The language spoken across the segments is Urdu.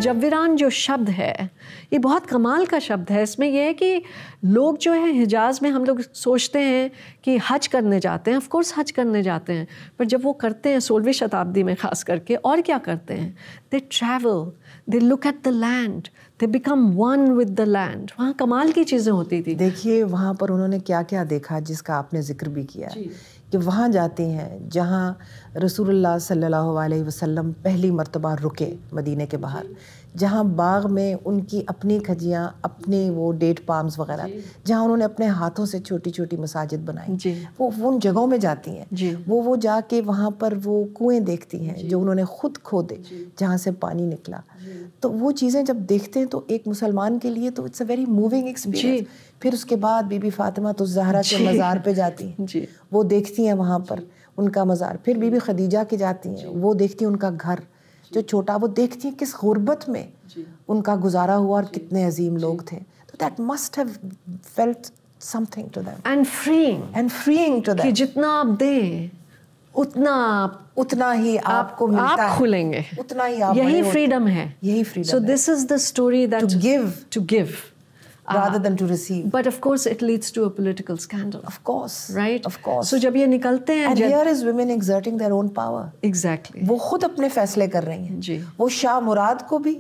مجوران جو شبد ہے یہ بہت کمال کا شبد ہے. اس میں یہ ہے کہ لوگ جو ہیں حجاز میں ہم لوگ سوچتے ہیں کہ حج کرنے جاتے ہیں, آف کورس حج کرنے جاتے ہیں, پر جب وہ کرتے ہیں 16ویں شتابدی میں خاص کر کے, اور کیا کرتے ہیں, they travel, they look at the land, they become one with the land. وہاں کمال کی چیزیں ہوتی تھی. دیکھیے وہاں پر انہوں نے کیا کیا دیکھا جس کا آپ نے ذکر بھی کیا کہ وہاں جاتے ہیں جہاں رسول اللہ صلی اللہ علیہ وسلم پہلی مرتبہ رکے مدینے کے باہر, جہاں باغ میں ان کی اپنی کھجیاں, اپنے وہ ڈیٹ پامز وغیرہ, جہاں انہوں نے اپنے ہاتھوں سے چھوٹی چھوٹی مساجد بنائی, وہ ان جگہوں میں جاتی ہیں. وہ جا کے وہاں پر وہ کنویں دیکھتی ہیں جو انہوں نے خود کھودے, جہاں سے پانی نکلا. تو وہ چیزیں جب دیکھتے ہیں تو ایک مسلمان کے لیے تو it's a very moving experience. پھر اس کے بعد بی بی فاطمہ تو زہرا کے مزار پہ جاتی ہیں, وہ دیکھتی ہیں وہاں پر ان کا مزار. پھر بی بی خدیجہ کے جاتی ہیں, وہ دیکھتی ہیں ان کا گھر جو چھوٹا, وہ دیکھتی ہیں کس غربت میں ان کا گزارا ہوا اور کتنے عظیم لوگ تھے. تو that must have felt something to them and freeing to them کہ جتنا آپ دیں اتنا ہی آپ کو ملتا ہے, کھلیں گے, اتنا ہی آپ. یہی فریڈم ہے, یہی freedom. So this is the story that to give rather than to receive. But of course it leads to a political scandal. Of course. Right? Of course. So جب یہ نکلتے ہیں, and here is women exerting their own power. Exactly. وہ خود اپنے فیصلے کر رہی ہیں. جی. وہ شاہ مراد کو بھی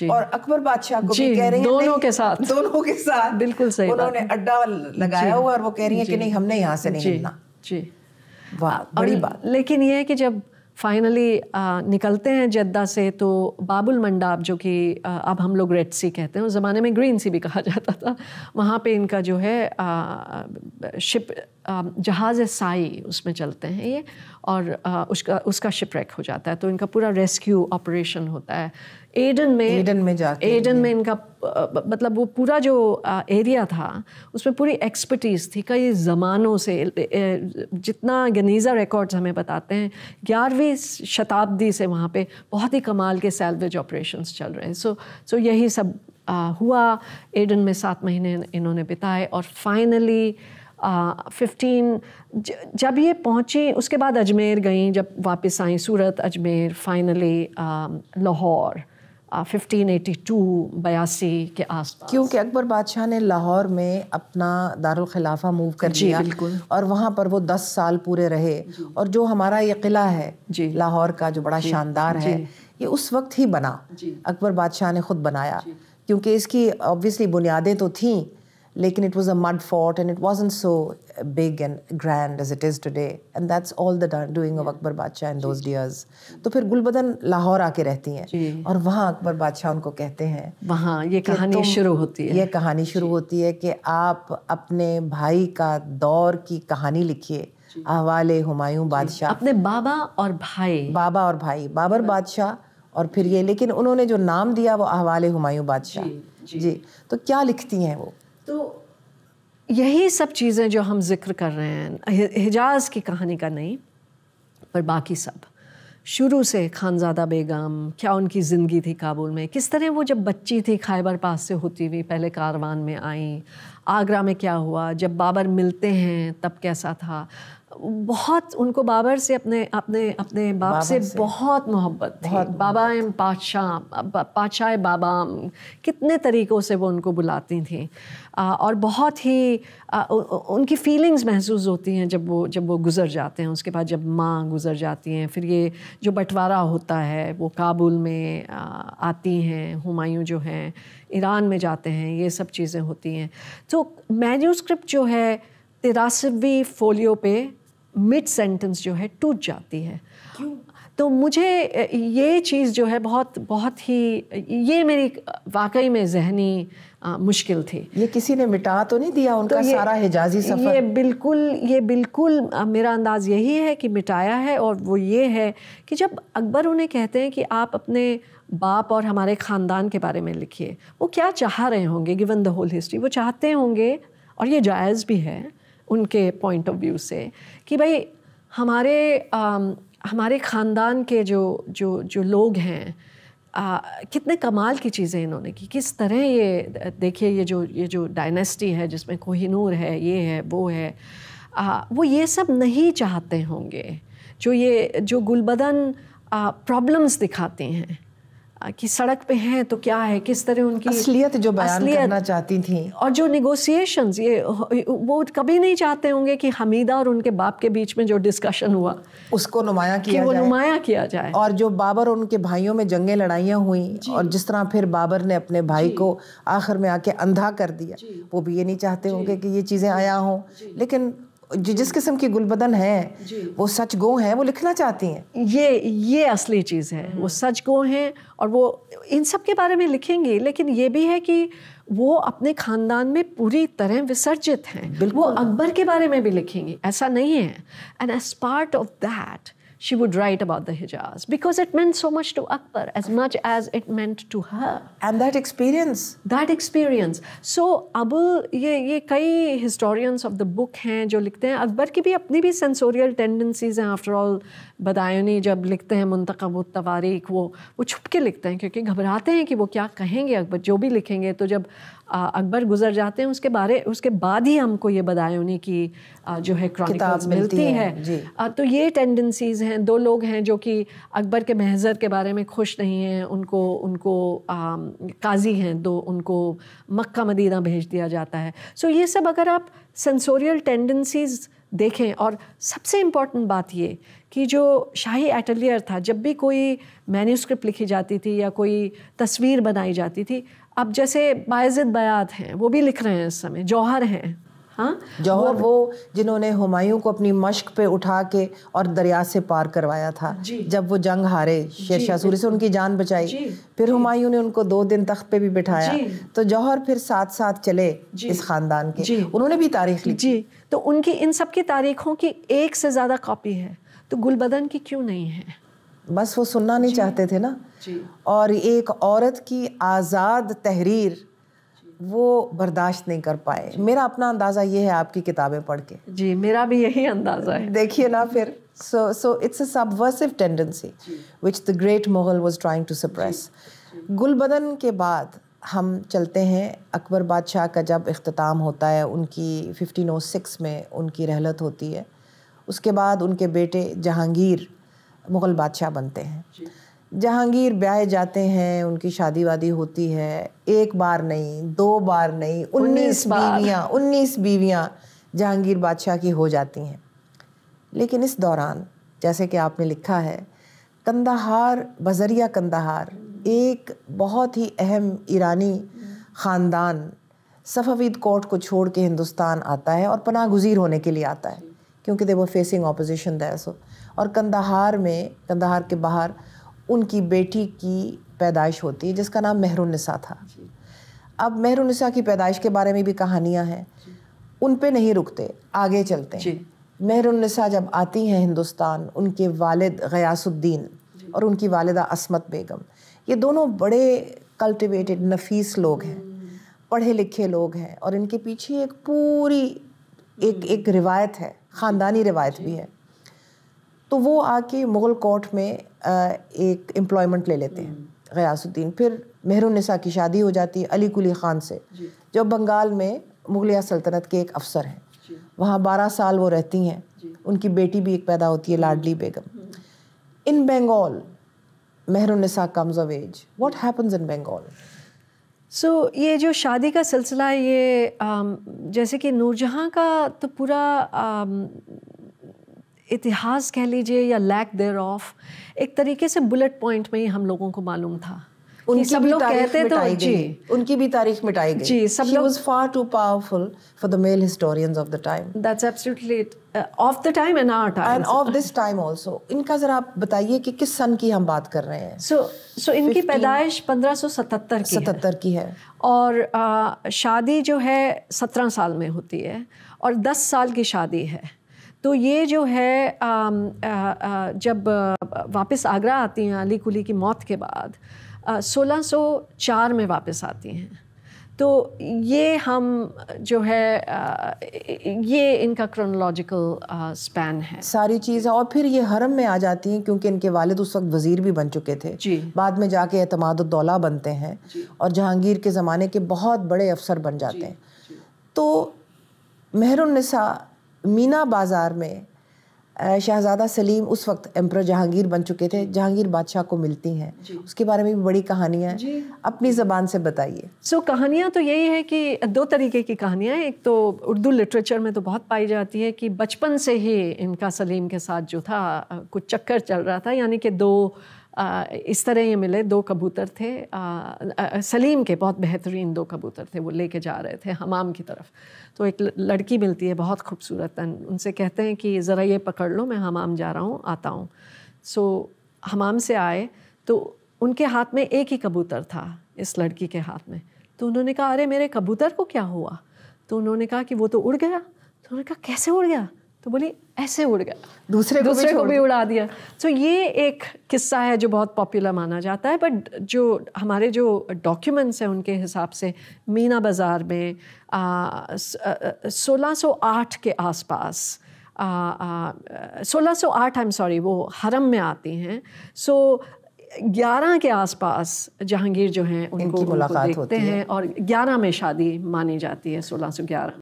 اور اکبر بادشاہ کو بھی کہہ رہی ہیں دونوں کے ساتھ, دونوں کے ساتھ بالکل صحیح. انہوں نے اڈا لگایا ہوا اور وہ کہہ رہی ہیں کہ نہیں ہم نے یہاں سے نہیں ہلنا. جی. واہ بڑی بات. لیکن یہ ہے کہ جب فائنلی نکلتے ہیں جدہ سے تو باب المنداب جو کہ اب ہم لوگ ریڈ سی کہتے ہیں, اس زمانے میں گرین سی بھی کہا جاتا تھا, وہاں پہ ان کا جو ہے شپ جہاز سائی اس میں چلتے ہیں یہ, اور اس کا شپ ریک ہو جاتا ہے. تو ان کا پورا ریسکیو آپریشن ہوتا ہے ایڈن میں ان کا مطلب وہ پورا جو ایریا تھا اس میں پوری ایکسپرٹیز تھی کئی زمانوں سے. جتنا گنیزا ریکارڈز ہمیں بتاتے ہیں 11ویں شتابدی سے وہاں پہ بہت ہی کمال کے سیلویج آپریشنس چل رہے ہیں. سو یہی سب ہوا. ایڈن میں 7 مہینے انہوں نے بتائے, اور فائنلی 15 جب یہ پہنچی اس کے بعد اجمیر گئیں, جب واپس آئیں سورت, اجمیر, فائنلی لاہور 1582 کے آس پاس. کیونکہ اکبر بادشاہ نے لاہور میں اپنا دارالخلافہ موو کر دیا, اور وہاں پر وہ 10 سال پورے رہے. اور جو ہمارا یہ قلعہ ہے لاہور کا جو بڑا شاندار ہے, یہ اس وقت ہی بنا, اکبر بادشاہ نے خود بنایا, کیونکہ اس کی obviously بنیادیں تو تھیں لیکن it was a mud fort and it wasn't so big and grand as it is today, and that's all the doing of Akbar Badshah in those years. تو پھر گلبدن لاہور آ کے رہتی ہیں, اور وہاں اکبر بادشاہ ان کو کہتے ہیں, وہاں یہ کہانی شروع ہوتی ہے. یہ کہانی شروع ہوتی ہے کہ آپ اپنے بھائی کا دور کی کہانی لکھیے, احوال ہمایوں بادشاہ, اپنے بابا اور بھائی بابر بادشاہ, اور پھر یہ, لیکن انہوں نے جو نام دیا وہ احوال ہمایوں بادشاہ. جی. تو کیا لکھتی ہیں وہ؟ تو یہی سب چیزیں جو ہم ذکر کر رہے ہیں, حجاز کی کہانی کا نہیں پر باقی سب شروع سے. خانزادہ بیگم, کیا ان کی زندگی تھی کابل میں, کس طرح وہ جب بچی تھی خیبر پاس سے ہوتی ہوئی پہلے کاروان میں آئیں, آگرہ میں کیا ہوا, جب بابر ملتے ہیں تب کیسا تھا. بہت ان کو بابر سے اپنے باپ سے بہت محبت تھی. بابا پادشاہ بابا, کتنے طریقوں سے وہ ان کو بلاتی تھیں, اور بہت ہی ان کی فیلنگز محسوس ہوتی ہیں جب وہ گزر جاتے ہیں. اس کے بعد جب ماں گزر جاتی ہیں, پھر یہ جو بٹوارا ہوتا ہے وہ کابل میں آتی ہیں, ہمایوں جو ہیں ایران میں جاتے ہیں, یہ سب چیزیں ہوتی ہیں. تو مینیوسکرپٹ جو ہے 83ویں فولیو پہ مڈ سینٹنس جو ہے ٹوٹ جاتی ہے. تو مجھے یہ چیز جو ہے بہت ہی, یہ میری واقعی میں ذہنی مشکل تھی. یہ کسی نے مٹا تو نہیں دیا ان کا سارا حجازی سفر؟ یہ بالکل میرا انداز یہی ہے کہ مٹایا ہے. اور وہ یہ ہے کہ جب اکبر انہیں کہتے ہیں کہ آپ اپنے باپ اور ہمارے خاندان کے بارے میں لکھیے, وہ کیا چاہ رہے ہوں گے گیون دا ہول ہسٹری. وہ چاہتے ہوں گے, اور یہ جائز بھی ہے ان کے پوائنٹ آف ویو سے, کہ بھائی ہمارے خاندان کے جو لوگ ہیں کتنے کمال کی چیزیں انہوں نے کی, کس طرح یہ دیکھیے یہ جو ڈائنیسٹی ہے جس میں کوہ نور ہے, یہ ہے وہ ہے, وہ یہ سب نہیں چاہتے ہوں گے. جو گلبدن پرابلمس دکھاتے ہیں کہ سڑک پہ ہیں تو کیا ہے, کس طرح ان کی اصلیت جو بیان کرنا چاہتی تھیں, اور جو نیگوسیشنز, یہ وہ کبھی نہیں چاہتے ہوں گے کہ حمیدہ اور ان کے باپ کے بیچ میں جو ڈسکشن ہوا اس کو نمایاں کیا کہ وہ جائے, نمایاں کیا جائے. اور جو بابر اور ان کے بھائیوں میں جنگیں لڑائیاں ہوئیں اور جس طرح پھر بابر نے اپنے بھائی کو آخر میں آ کے اندھا کر دیا, وہ بھی یہ نہیں چاہتے ہوں گے کہ یہ چیزیں آیا ہوں. لیکن جس قسم کی گلبدن ہے وہ سچ گو ہیں, وہ لکھنا چاہتی ہیں. یہ اصلی چیز ہے, وہ سچ گو ہیں اور وہ ان سب کے بارے میں لکھیں گی. لیکن یہ بھی ہے کہ وہ اپنے خاندان میں پوری طرح وسرجت ہیں. وہ اکبر کے بارے میں بھی لکھیں گی, ایسا نہیں ہے. And as part of that she would write about the Hijaz because it meant so much to Akbar as much as it meant to her. And that experience. So اب یہ کئی historians of the book ہیں جو لکھتے ہیں. اکبر کی بھی اپنی بھی sensorial tendencies ہیں. after all بدایونی جب لکھتے ہیں منتخب التواریخ, وہ چھپ کے لکھتے ہیں کیونکہ گھبراتے ہیں کہ وہ کیا کہیں گے اکبر جو بھی لکھیں گے. تو جب اکبر گزر جاتے ہیں اس کے بعد ہی ہم کو یہ بدایونی کی جو ہے کرونیکلز ملتی ہے. تو یہ ٹینڈنسیز ہیں. دو لوگ ہیں جو کہ اکبر کے محضر کے بارے میں خوش نہیں ہیں. ان کو قاضی ہیں دو, ان کو مکہ مدینہ بھیج دیا جاتا ہے. سو یہ سب اگر آپ سینسوریل ٹینڈنسیز دیکھیں, اور سب سے امپورٹنٹ بات یہ کہ جو شاہی ایٹلیئر تھا, جب بھی کوئی مینیوسکرپٹ لکھی جاتی تھی یا کوئی تصویر بنائی جاتی تھی, اب جیسے باعزید بیات ہیں وہ بھی لکھ رہے ہیں اس سمے, جوہر ہیں. ہاں, جوہر وہ جنہوں نے ہمایوں کو اپنی مشق پہ اٹھا کے اور دریا سے پار کروایا تھا جب وہ جنگ ہارے شیر شاہ سوری سے, ان کی جان بچائی. پھر ہمایوں نے ان کو 2 دن تخت پہ بھی بٹھایا. تو جوہر پھر ساتھ چلے اس خاندان کے, انہوں نے بھی تاریخ لکھی. تو ان کی ان سب کی تاریخوں کی 1 سے زیادہ کاپی ہے. تو گلبدن کی کیوں نہیں ہے؟ بس وہ سننا نہیں چاہتے تھے نا. اور ایک عورت کی آزاد تحریر وہ برداشت نہیں کر پائے. میرا اپنا اندازہ یہ ہے آپ کی کتابیں پڑھ کے. جی, میرا بھی یہی اندازہ ہے. دیکھیے نا پھر, so it's a subversive tendency which the great Mughal was trying to suppress. Gulbadan کے بعد ہم چلتے ہیں اکبر بادشاہ کا جب اختتام ہوتا ہے, ان کی 1506 میں ان کی رحلت ہوتی ہے. اس کے بعد ان کے بیٹے جہانگیر مغل بادشاہ بنتے ہیں. جہانگیر بیاہے جاتے ہیں, ان کی شادی وادی ہوتی ہے. 1 بار نہیں, 2 بار نہیں, 19 بیویاں جہانگیر بادشاہ کی ہو جاتی ہیں. لیکن اس دوران جیسے کہ آپ نے لکھا ہے, قندھار بذریعہ قندھار ایک بہت ہی اہم ایرانی خاندان صفوید کورٹ کو چھوڑ کے ہندوستان آتا ہے اور پناہ گزیر ہونے کے لیے آتا ہے کیونکہ they were facing opposition there. So اور قندھار کے باہر ان کی بیٹی کی پیدائش ہوتی ہے جس کا نام مہر النساء تھا. اب مہر النساء کی پیدائش کے بارے میں بھی کہانیاں ہیں, ان پہ نہیں رکتے, آگے چلتے ہیں. مہر النساء جب آتی ہیں ہندوستان, ان کے والد غیاث الدین اور ان کی والدہ عصمت بیگم, یہ دونوں بڑے کلٹیویٹڈ نفیس لوگ ہیں, پڑھے لکھے لوگ ہیں, اور ان کے پیچھے ایک پوری ایک روایت ہے, خاندانی روایت بھی ہے. تو وہ آ کے مغل کورٹ میں ایک امپلائمنٹ لے لیتے ہیں غیاث الدین. پھر مہر النساء کی شادی ہو جاتی ہے علی قلی خان سے, جو بنگال میں مغلیہ سلطنت کے ایک افسر ہیں. وہاں 12 سال وہ رہتی ہیں. ان کی بیٹی بھی ایک پیدا ہوتی ہے, لاڈلی بیگم. ان بنگال مہر النساء comes of age. What happens in Bengal? سو یہ جو شادی کا سلسلہ ہے, یہ جیسے کہ نور جہاں کا تو پورا اتہاس کہہ لیجیے یا لیک دیر آف ایک طریقے سے بلٹ پوائنٹ میں ہی ہم لوگوں کو معلوم تھا. ان کی بھی تاریخ مٹائی گئی, ان کی بھی تاریخ مٹائی گئی. جی, سب She was far too powerful for the male historians of the time. That's absolutely it. Of the time and our time. And of this time also. ان کا ذرا آپ بتائیے کہ کس سن کی ہم بات کر رہے ہیں. So ان کی پیدائش 1577 کی ہے اور شادی جو ہے 17 سال میں ہوتی ہے اور 10 سال کی شادی ہے. تو یہ جو ہے جب واپس آگرہ آتی ہیں علی قلی کی موت کے بعد 1604 میں واپس آتی ہیں. تو یہ ہم جو ہے یہ ان کا کرونالوجیکل سپین ہے ساری چیز. اور پھر یہ حرم میں آ جاتی ہیں کیونکہ ان کے والد اس وقت وزیر بھی بن چکے تھے. بعد میں جا کے اعتماد الدولہ بنتے ہیں اور جہانگیر کے زمانے کے بہت بڑے افسر بن جاتے ہیں. تو مہر النساء مینا بازار میں شہزادہ سلیم اس وقت ایمپرر جہانگیر بن چکے تھے، جہانگیر بادشاہ کو ملتی ہیں، اس کے بارے میں بھی بڑی کہانیاں ہیں، اپنی زبان سے بتائیے۔ کہانیاں تو یہی ہے کہ 2 طریقے کی کہانیاں ہیں۔ ایک تو اردو لٹریچر میں تو بہت پائی جاتی ہے کہ بچپن سے ہی ان کا سلیم کے ساتھ جو تھا کچھ چکر چل رہا تھا، یعنی کہ 2 اس طرح یہ ملے، 2 کبوتر تھے، سلیم کے بہت بہترین 2 کبوتر تھے، وہ لے کے جا رہے تھے حمام کی طرف۔ تو ایک لڑکی ملتی ہے بہت خوبصورت، ان سے کہتے ہیں کہ ذرا یہ پکڑ لو، میں حمام جا رہا ہوں، آتا ہوں۔ حمام سے آئے تو ان کے ہاتھ میں ایک ہی کبوتر تھا، اس لڑکی کے ہاتھ میں۔ تو انہوں نے کہا ارے میرے کبوتر کو کیا ہوا؟ تو انہوں نے کہا کہ وہ تو اڑ گیا۔ تو انہوں نے کہا کیسے اڑ گیا؟ تو بولی ایسے اڑ گیا، دوسرے کو بھی اڑا دیا۔ یہ ایک قصہ ہے جو بہت پاپولر مانا جاتا ہے، بٹ جو ہمارے جو ڈاکیومنٹس ہیں ان کے حساب سے مینا بازار میں 1608 کے آس پاس 1608 وہ حرم میں آتی ہیں، 11 کے آس پاس جہانگیر جو ہیں ان کو دیکھتے ہیں، اور 11 میں شادی مانی جاتی ہے، 1611۔